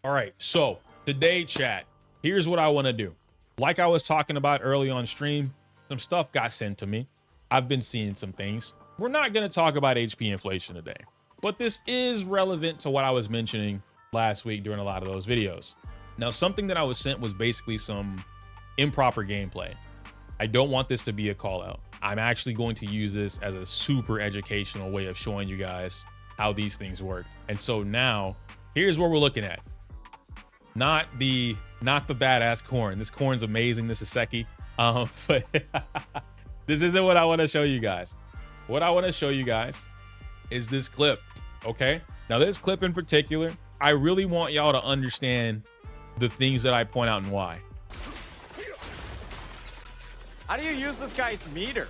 All right, so today, chat, here's what I want to do. Like I was talking about early on stream, some stuff got sent to me. I've been seeing some things. We're not going to talk about HP inflation today, but this is relevant to what I was mentioning last week during a lot of those videos. Now, something that I was sent was basically some improper gameplay. I don't want this to be a call out. I'm actually going to use this as a super educational way of showing you guys how these things work. And so now here's what we're looking at. Not the badass corn. This corn's amazing. This is Seki. But this isn't what I want to show you guys. What I want to show you guys is this clip. Okay. Now this clip in particular, I really want y'all to understand the things that I point out and why. How do you use this guy's meter?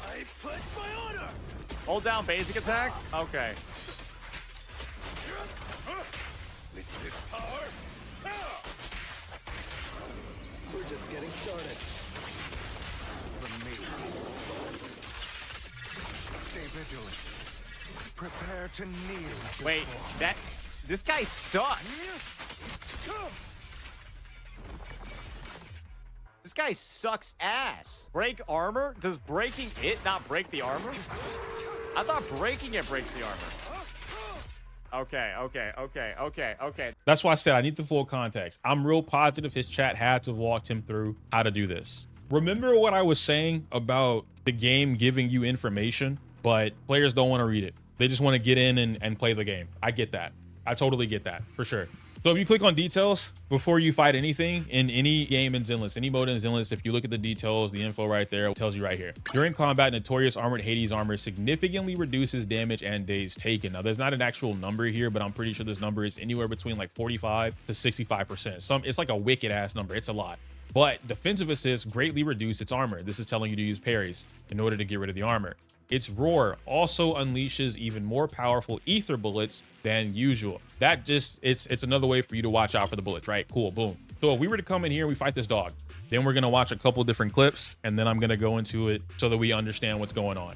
I put my order. Hold down basic attack? Okay. With this power. We're just getting started. From me. Stay vigilant. Prepare to kneel. Wait, this guy sucks. This guy sucks ass. Break armor? Does breaking it not break the armor? I thought breaking it breaks the armor. Okay. That's why I said I need the full context. I'm real positive his chat had to have walked him through how to do this. Remember what I was saying about the game giving you information, but players don't want to read it. They just want to get in and play the game. I get that. I totally get that, for sure. So if you click on details before you fight anything in any game in Zenless, any mode in Zenless, if you look at the details, the info right there, it tells you right here. During combat, Notorious Armored Hades armor significantly reduces damage and days taken. Now, there's not an actual number here, but I'm pretty sure this number is anywhere between like 45 to 65%. It's like a wicked ass number. It's a lot. But defensive assists greatly reduce its armor. This is telling you to use parries in order to get rid of the armor. Its roar also unleashes even more powerful ether bullets than usual. That just, it's another way for you to watch out for the bullets, right? Cool, boom. So if we were to come in here and we fight this dog, then we're gonna watch a couple different clips and then I'm gonna go into it so that we understand what's going on.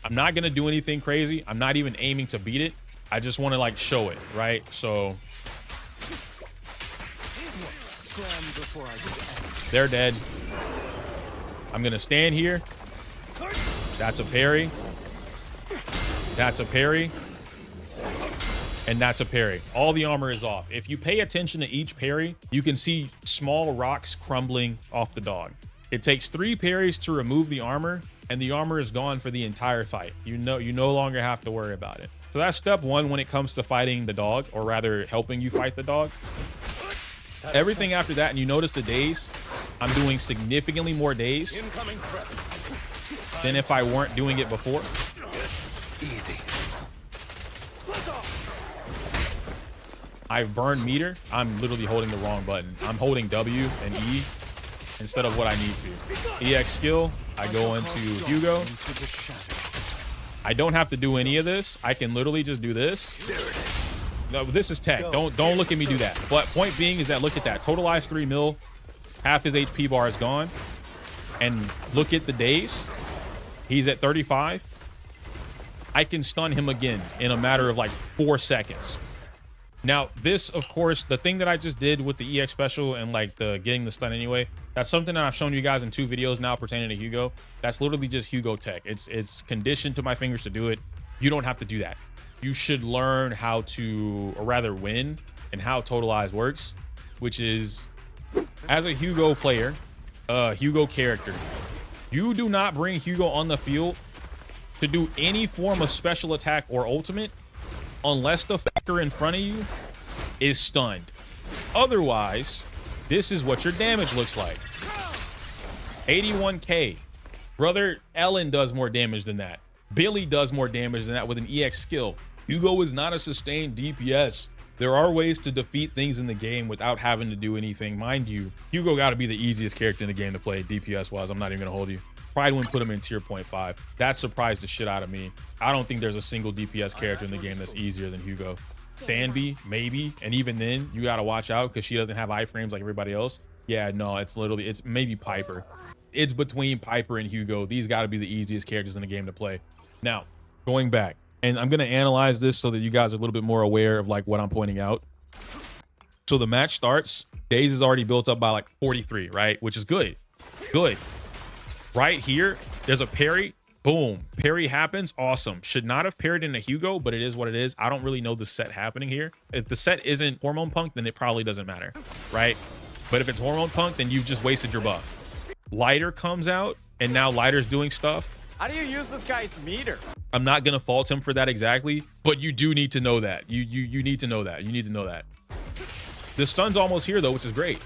I'm not gonna do anything crazy. I'm not even aiming to beat it. I just wanna like show it, right? So they're dead. I'm gonna stand here. That's a parry. That's a parry. And that's a parry. All the armor is off. If you pay attention to each parry, you can see small rocks crumbling off the dog. It takes 3 parries to remove the armor, and the armor is gone for the entire fight. You no longer have to worry about it. So that's step 1 when it comes to fighting the dog, or rather helping you fight the dog. Everything after that, and you notice the days, I'm doing significantly more days than if I weren't doing it before. Easy. I've burned meter. I'm literally holding the wrong button. I'm holding W and E instead of what I need to. EX skill, I go into Hugo. I don't have to do any of this. I can literally just do this. No, this is tech. Don't look at me do that. But point being is that look at that. Totalized 3 mil. Half his HP bar is gone. And look at the days. He's at 35. I can stun him again in a matter of like 4 seconds. Now, this, of course, the thing that I just did with the EX special and like the getting the stun anyway, that's something that I've shown you guys in 2 videos now pertaining to Hugo. That's literally just Hugo tech. It's conditioned to my fingers to do it. You don't have to do that. You should learn how to, or rather win, and how Totalize works, which is as a Hugo player, Hugo character, you do not bring Hugo on the field to do any form of special attack or ultimate unless the fucker in front of you is stunned. Otherwise, this is what your damage looks like. 81k. Brother Ellen does more damage than that. Billy does more damage than that with an EX skill. Hugo is not a sustained DPS. There are ways to defeat things in the game without having to do anything. Mind you, Hugo got to be the easiest character in the game to play DPS wise. I'm not even gonna hold you. Probably wouldn't put him in tier 0.5. That surprised the shit out of me. I don't think there's a single DPS character in the game that's easier than Hugo. Stanby, maybe, and even then you got to watch out because she doesn't have iframes like everybody else. Yeah, no, it's maybe Piper. It's between Piper and Hugo. These got to be the easiest characters in the game to play. Now, going back, And I'm going to analyze this so that you guys are a little bit more aware of like what I'm pointing out. So the match starts. Days is already built up by like 43, right? Which is good. Good. Right here, there's a parry. Boom. Parry happens. Awesome. Should not have parried into Hugo, but it is what it is. I don't really know the set happening here. If the set isn't Hormone Punk, then it probably doesn't matter, right? But if it's Hormone Punk, then you've just wasted your buff. Lighter comes out, and now Lighter's doing stuff. How do you use this guy's meter? I'm not going to fault him for that exactly, but you do need to know that. You need to know that. You need to know that. The stun's almost here, though, which is great.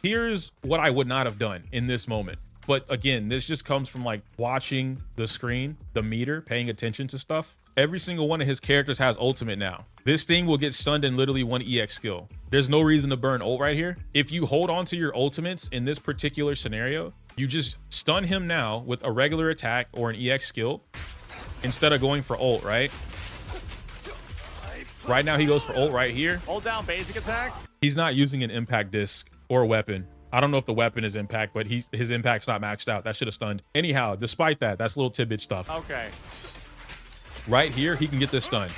Here's what I would not have done in this moment. But again, this just comes from like watching the screen, the meter, paying attention to stuff. Every single one of his characters has ultimate now. This thing will get stunned in literally one EX skill. There's no reason to burn ult right here. If you hold on to your ultimates in this particular scenario, you just stun him now with a regular attack or an EX skill instead of going for ult, right? Right now he goes for ult right here. Hold down basic attack. He's not using an impact disc or a weapon. I don't know if the weapon is impact, but his impact's not maxed out. That should have stunned. Anyhow, despite that, that's little tidbit stuff. Okay. Right here, he can get this stun.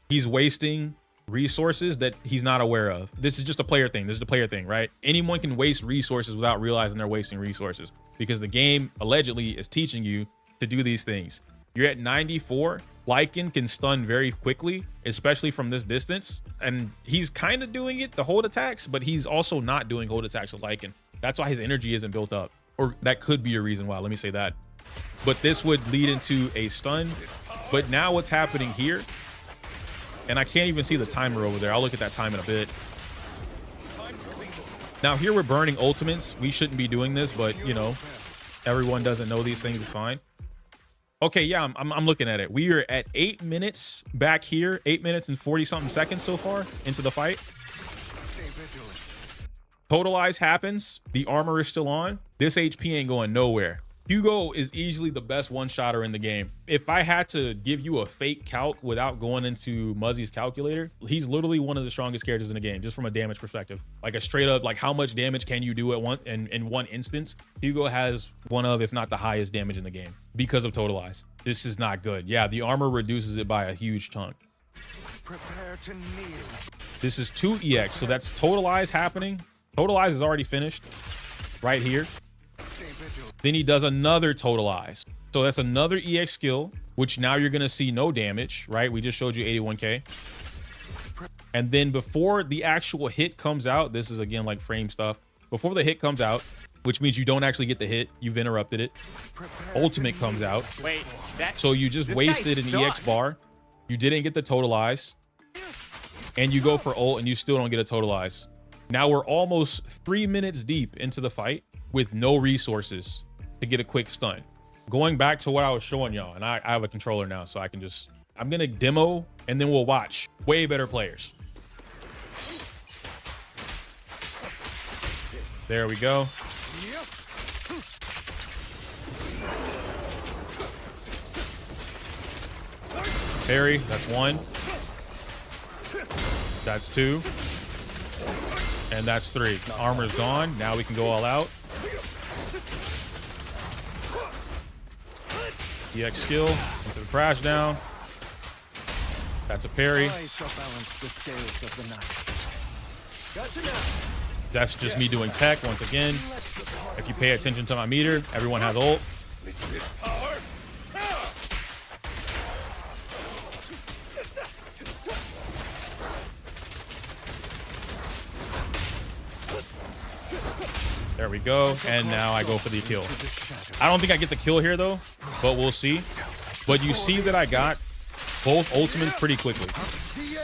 He's wasting resources that he's not aware of. This is just a player thing. This is a player thing, right? Anyone can waste resources without realizing they're wasting resources because the game allegedly is teaching you to do these things. You're at 94. Lycan can stun very quickly, especially from this distance. And he's kind of doing it, the hold attacks, but he's also not doing hold attacks with Lycan. That's why his energy isn't built up. Or that could be a reason why, let me say that. But this would lead into a stun. But now what's happening here, and I can't even see the timer over there. I'll look at that time in a bit. Now here we're burning ultimates. We shouldn't be doing this, but you know, everyone doesn't know these things, it's fine. Okay, yeah, I'm looking at it. We are at 8 minutes back here, 8 minutes and 40 something seconds so far into the fight. Totalize happens. The armor is still on. This HP ain't going nowhere. Hugo is easily the best one-shotter in the game. If I had to give you a fake calc without going into Muzzy's calculator, he's literally one of the strongest characters in the game, just from a damage perspective. Like a straight up, like how much damage can you do at one in one instance? Hugo has one of, if not the highest damage in the game because of Totalize. This is not good. Yeah, the armor reduces it by a huge chunk. Prepare to kneel. This is 2 EX, so that's Totalize happening. Totalize is already finished right here. Then he does another Totalize. So that's another EX skill, which now you're going to see no damage, right? We just showed you 81k. And then before the actual hit comes out, this is again like frame stuff. Before the hit comes out, which means you don't actually get the hit, you've interrupted it. Ultimate comes out. Wait, so you just wasted an EX bar. You didn't get the Totalize. And you go for ult and you still don't get a Totalize. Now we're almost 3 minutes deep into the fight with no resources to get a quick stun. Going back to what I was showing y'all, and I have a controller now, so I can just, I'm gonna demo and then we'll watch way better players. There we go. Parry, that's 1. That's 2. And that's 3. The armor's gone. Now we can go all out. EX skill into the crash down. That's a parry. I shall balance the scales of the night. Gotcha now. That's just me doing tech once again. If you pay attention to my meter, everyone has ult. There we go. And now I go for the kill. I don't think I get the kill here though, but we'll see. But you see that I got both ultimates pretty quickly.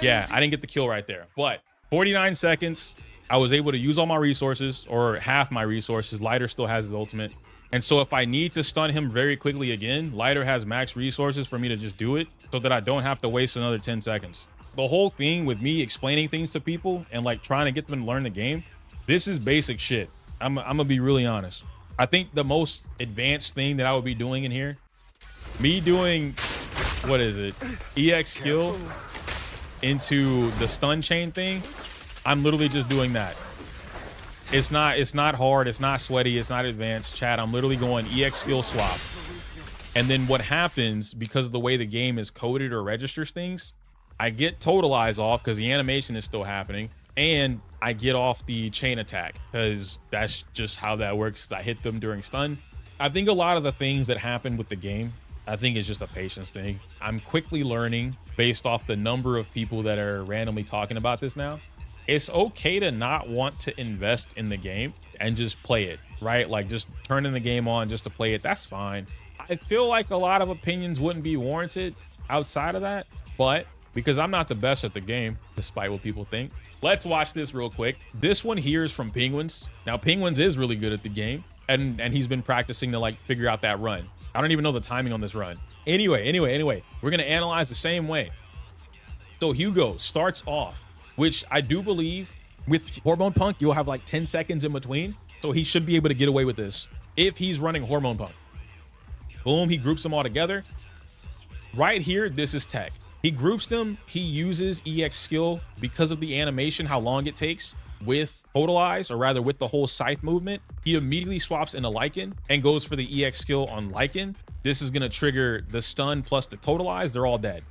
Yeah, I didn't get the kill right there, but 49 seconds. I was able to use all my resources, or half my resources. Lighter still has his ultimate. And so if I need to stun him very quickly again, Lighter has max resources for me to just do it so that I don't have to waste another 10 seconds. The whole thing with me explaining things to people and like trying to get them to learn the game, this is basic shit. I'm gonna be really honest. I think the most advanced thing that I would be doing in here, me doing, what is it? EX skill into the stun chain thing. I'm literally just doing that. It's not hard. It's not sweaty. It's not advanced. Chat, I'm literally going EX skill swap. And then what happens, because of the way the game is coded or registers things, I get totalize off because the animation is still happening, and I get off the chain attack because that's just how that works. I hit them during stun. I think a lot of the things that happen with the game, I think it's just a patience thing. I'm quickly learning based off the number of people that are randomly talking about this now. It's okay to not want to invest in the game and just play it, right? Like just turning the game on just to play it. That's fine. I feel like a lot of opinions wouldn't be warranted outside of that, but because I'm not the best at the game, despite what people think. Let's watch this real quick. This one here is from Penguins. Now, Penguins is really good at the game, and he's been practicing to like figure out that run. I don't even know the timing on this run. Anyway, we're gonna analyze the same way. So Hugo starts off, which I do believe with Hormone Punk, you'll have like 10 seconds in between. So he should be able to get away with this if he's running Hormone Punk. Boom, he groups them all together. Right here, this is tech. He groups them, he uses EX skill because of the animation, how long it takes with Totalize, or rather with the whole scythe movement. He immediately swaps into Lycan and goes for the EX skill on Lycan. This is gonna trigger the stun plus the Totalize, they're all dead.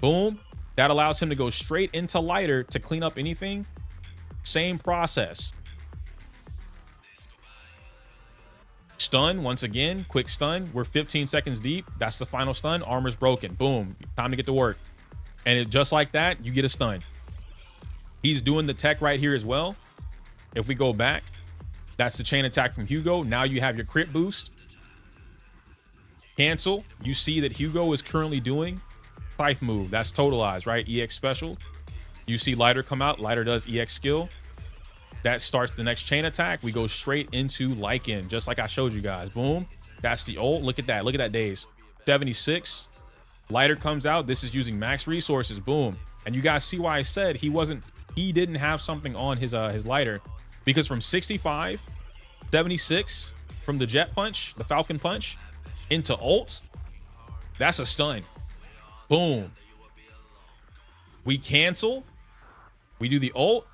Boom, that allows him to go straight into Lighter to clean up anything. Same process. Stun, once again, quick stun. We're 15 seconds deep. That's the final stun. Armor's broken. Boom. Time to get to work. And it, just like that, you get a stun. He's doing the tech right here as well. If we go back, that's the chain attack from Hugo. Now you have your crit boost. Cancel. You see that Hugo is currently doing scythe move. That's Totalize, right? EX special. You see Lighter come out. Lighter does EX skill. That starts the next chain attack. We go straight into Lycan, just like I showed you guys. Boom. That's the ult. Look at that. Look at that daze. 76. Lighter comes out. This is using max resources. Boom. And you guys see why I said he didn't have something on his Lighter, because from 65, 76, from the jet punch, the falcon punch, into ult, that's a stun. Boom. We cancel. We do the ult.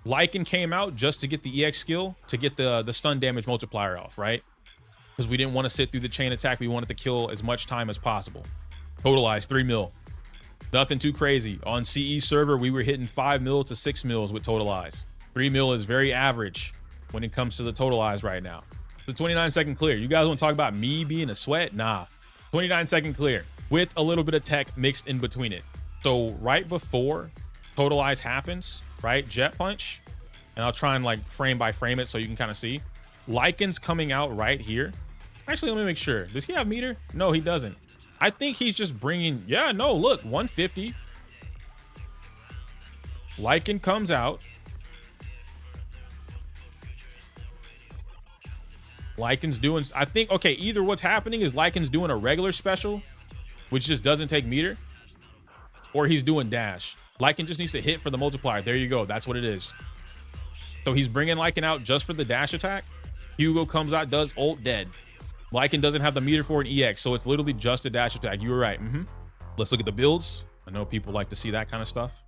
Lycan came out just to get the EX skill, to get the stun damage multiplier off, right? Because we didn't want to sit through the chain attack. We wanted to kill as much time as possible. Totalize 3 mil. Nothing too crazy. On CE server, we were hitting 5 mil to 6 mils with Totalize. 3 mil is very average when it comes to the Totalize right now. The 29-second clear. You guys want to talk about me being a sweat? Nah. 29-second clear with a little bit of tech mixed in between it. So right before Totalize happens, right, jet punch, and I'll try and like frame by frame it so you can kind of see. Lycan's coming out right here. Actually, let me make sure. Does he have meter? No, he doesn't. I think he's just bringing, yeah, no, look, 150. Lycan comes out. Lycan's doing, I think, okay, either what's happening is Lycan's doing a regular special, which just doesn't take meter, or he's doing dash. Lycan just needs to hit for the multiplier. There you go. That's what it is. So he's bringing Lycan out just for the dash attack. Hugo comes out, does ult, dead. Lycan doesn't have the meter for an EX, so it's literally just a dash attack. You were right. Let's look at the builds. I know people like to see that kind of stuff.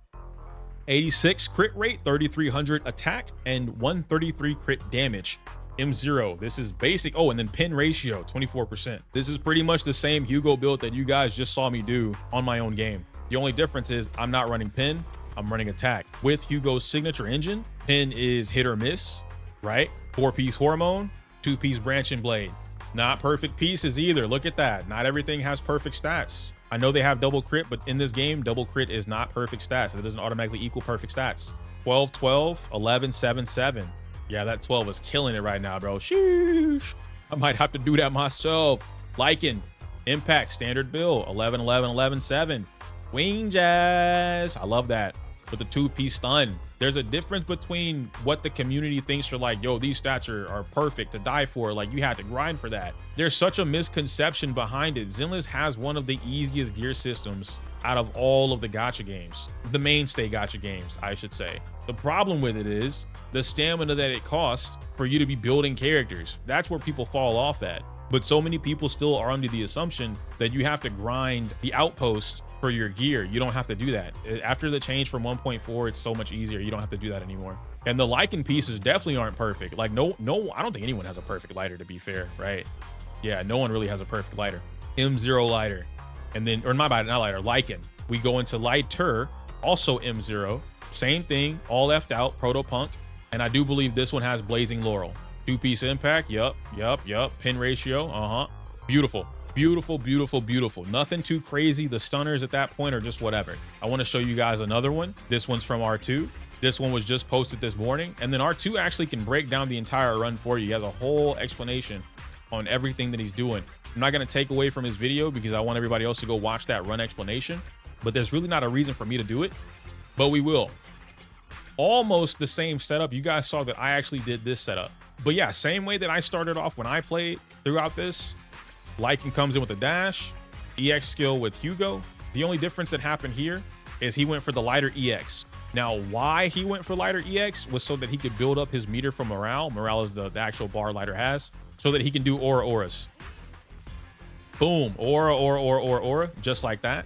86 crit rate, 3,300 attack, and 133 crit damage. M0. This is basic. Oh, and then pin ratio, 24%. This is pretty much the same Hugo build that you guys just saw me do on my own game. The only difference is I'm not running pin, I'm running attack. With Hugo's signature engine, pin is hit or miss, right? 4-piece hormone, 2-piece branch and blade. Not perfect pieces either. Look at that. Not everything has perfect stats. I know they have double crit, but in this game, double crit is not perfect stats. It doesn't automatically equal perfect stats. 12, 12, 11, 7, 7. Yeah, that 12 is killing it right now, bro. Sheesh. I might have to do that myself. Lycan, impact, standard bill, 11, 11, 11, 7. Wing jazz. I love that. With the 2-piece stun. There's a difference between what the community thinks are like, yo, these stats are perfect to die for. Like, you had to grind for that. There's such a misconception behind it. Zenless has one of the easiest gear systems out of all of the gacha games. The mainstay gacha games, I should say. The problem with it is the stamina that it costs for you to be building characters. That's where people fall off at. But so many people still are under the assumption that you have to grind the outpost for your gear. You don't have to do that. After the change from 1.4, it's so much easier. You don't have to do that anymore. And the Lycan pieces definitely aren't perfect. Like, no, I don't think anyone has a perfect lighter, to be fair, right? Yeah, no one really has a perfect lighter. M0 lighter. And then, or my bad, not lighter, Lycan. We go into lighter, also M0. Same thing, all left out, Proto Punk. And I do believe this one has Blazing Laurel. 2-piece impact, yup. Pin ratio, Beautiful, beautiful, beautiful, beautiful. Nothing too crazy. The stunners at that point are just whatever. I want to show you guys another one. This one's from R2. This one was just posted this morning. And then R2 actually can break down the entire run for you. He has a whole explanation on everything that he's doing. I'm not going to take away from his video because I want everybody else to go watch that run explanation, but there's really not a reason for me to do it, but we will. Almost the same setup. You guys saw that I actually did this setup, but yeah, same way that I started off when I played throughout this. Lycan comes in with a dash, EX skill with Hugo. The only difference that happened here is he went for the lighter EX. Now, why he went for lighter EX was so that he could build up his meter for morale. Morale is the actual bar lighter has, so that he can do auras. Boom, aura, just like that.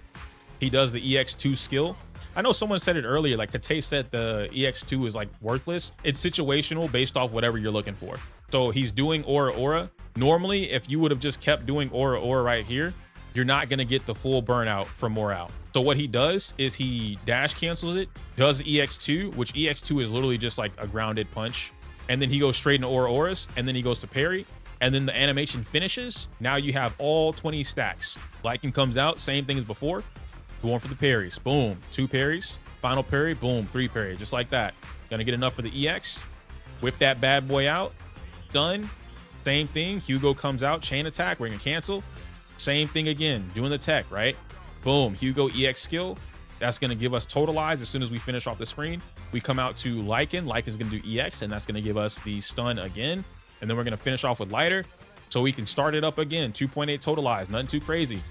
He does the EX2 skill. I know someone said it earlier, like Kate said the EX2 is like worthless. It's situational based off whatever you're looking for. So he's doing aura. Normally, if you would have just kept doing aura right here, you're not gonna get the full burnout from morale. So what he does is he dash cancels it, does EX2, which EX2 is literally just like a grounded punch. And then he goes straight into auras, and then he goes to parry. And then the animation finishes. Now you have all 20 stacks. Lycan comes out, same thing as before. Going for the parries. Boom, 2 parries. Final parry, boom, 3 parries, just like that. Gonna get enough for the EX. Whip that bad boy out. Done. Same thing. Hugo comes out, chain attack. We're gonna cancel. Same thing again, doing the tech, right? Boom, Hugo EX skill. That's gonna give us totalize as soon as we finish off the screen. We come out to Lycan. Lycan's gonna do EX, and that's gonna give us the stun again. And then we're gonna finish off with lighter, so we can start it up again. 2.8 totalize, nothing too crazy.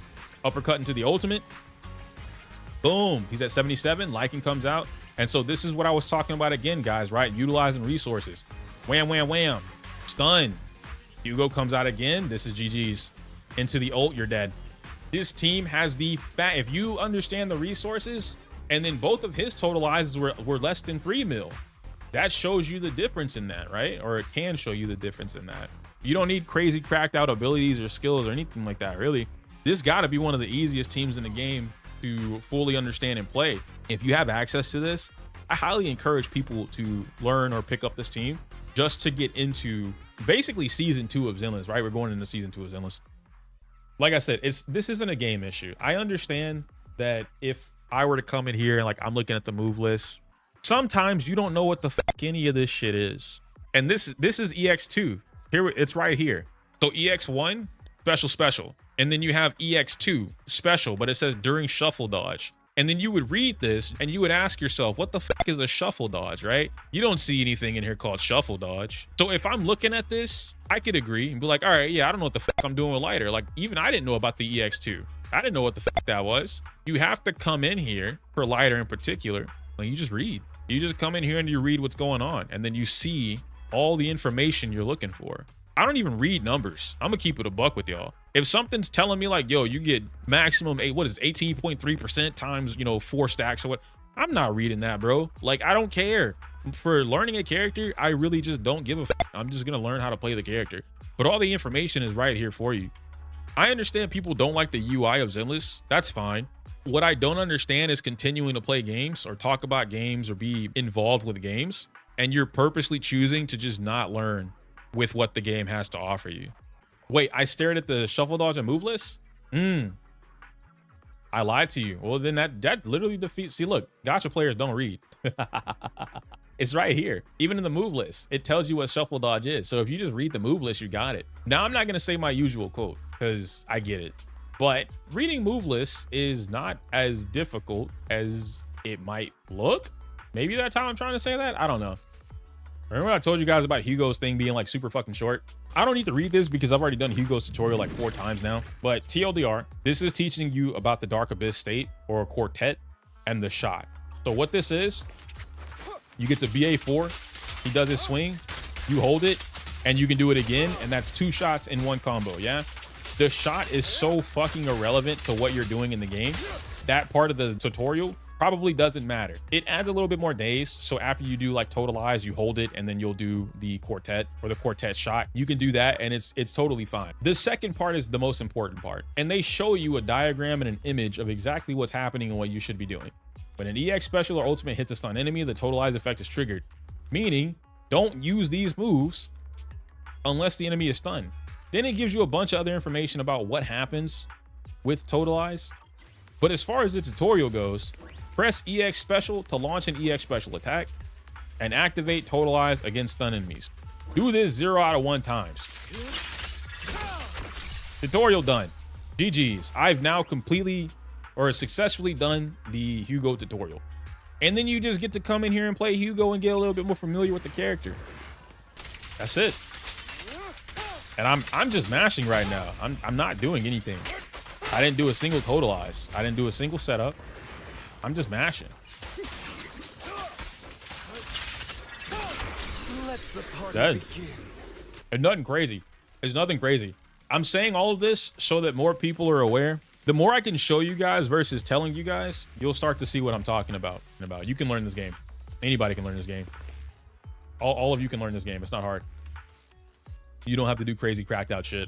Uppercut into the ultimate. Boom, he's at 77. Lycan comes out. And so this is what I was talking about again, guys, right? Utilizing resources. Wham, wham, wham. Stun. Hugo comes out again. This is GG's. Into the ult, you're dead. This team has the fat. If you understand the resources, and then both of his totalizes were less than 3 mil. That shows you the difference in that, right? Or it can show you the difference in that. You don't need crazy cracked out abilities or skills or anything like that, really. This got to be one of the easiest teams in the game to fully understand and play. If you have access to this, I highly encourage people to learn or pick up this team just to get into basically season 2 of Zenless, right? We're going into season 2 of Zenless. Like I said, this isn't a game issue. I understand that if I were to come in here and like I'm looking at the move list, sometimes you don't know what the fuck any of this shit is. And this is EX2. Here, it's right here. So EX1, special. And then you have EX2, special, but it says during shuffle dodge. And then you would read this and you would ask yourself, what the fuck is a shuffle dodge, right? You don't see anything in here called shuffle dodge. So if I'm looking at this, I could agree and be like, all right, yeah, I don't know what the fuck I'm doing with lighter. Like, even I didn't know about the EX2. I didn't know what the fuck that was. You have to come in here for lighter in particular, and you just read. You just come in here and you read what's going on, and then you see all the information you're looking for. I don't even read numbers. I'm gonna keep it a buck with y'all. If something's telling me like, yo, you get maximum 18.3% times, 4 stacks or what, I'm not reading that, bro. Like, I don't care. For learning a character, I really just don't give a fuck. I'm just gonna learn how to play the character. But all the information is right here for you. I understand people don't like the UI of Zenless. That's fine. What I don't understand is continuing to play games or talk about games or be involved with games, and you're purposely choosing to just not learn with what the game has to offer you. Wait, I stared at the shuffle dodge and move list? I lied to you. Well, then that literally defeats. See, look, gacha players don't read. It's right here. Even in the move list, it tells you what shuffle dodge is. So if you just read the move list, you got it. Now, I'm not going to say my usual quote because I get it. But reading move lists is not as difficult as it might look. Maybe that's how I'm trying to say that. I don't know. Remember I told you guys about Hugo's thing being like super fucking short? I don't need to read this because I've already done Hugo's tutorial like 4 times now. But TLDR, this is teaching you about the Dark Abyss state or quartet and the shot. So what this is, you get to BA4, he does his swing, you hold it, and you can do it again, and that's 2 shots in 1 combo, yeah? The shot is so fucking irrelevant to what you're doing in the game. That part of the tutorial probably doesn't matter. It adds a little bit more days. So after you do like totalize, you hold it and then you'll do the quartet or the quartet shot. You can do that and it's totally fine. The second part is the most important part. And they show you a diagram and an image of exactly what's happening and what you should be doing. When an EX special or ultimate hits a stun enemy, the totalize effect is triggered. Meaning, don't use these moves unless the enemy is stunned. Then it gives you a bunch of other information about what happens with totalize. But as far as the tutorial goes, press EX special to launch an EX special attack and activate totalize against stun enemies. Do this 0 out of 1 times. Tutorial done. GG's. I've now completely or successfully done the Hugo tutorial. And then you just get to come in here and play Hugo and get a little bit more familiar with the character. That's it. And I'm just mashing right now. I'm not doing anything. I didn't do a single totalize. I didn't do a single setup. I'm just mashing. Dead. It's nothing crazy. It's nothing crazy. I'm saying all of this so that more people are aware. The more I can show you guys versus telling you guys, you'll start to see what I'm talking about. You can learn this game. Anybody can learn this game. All of you can learn this game. It's not hard. You don't have to do crazy cracked out shit.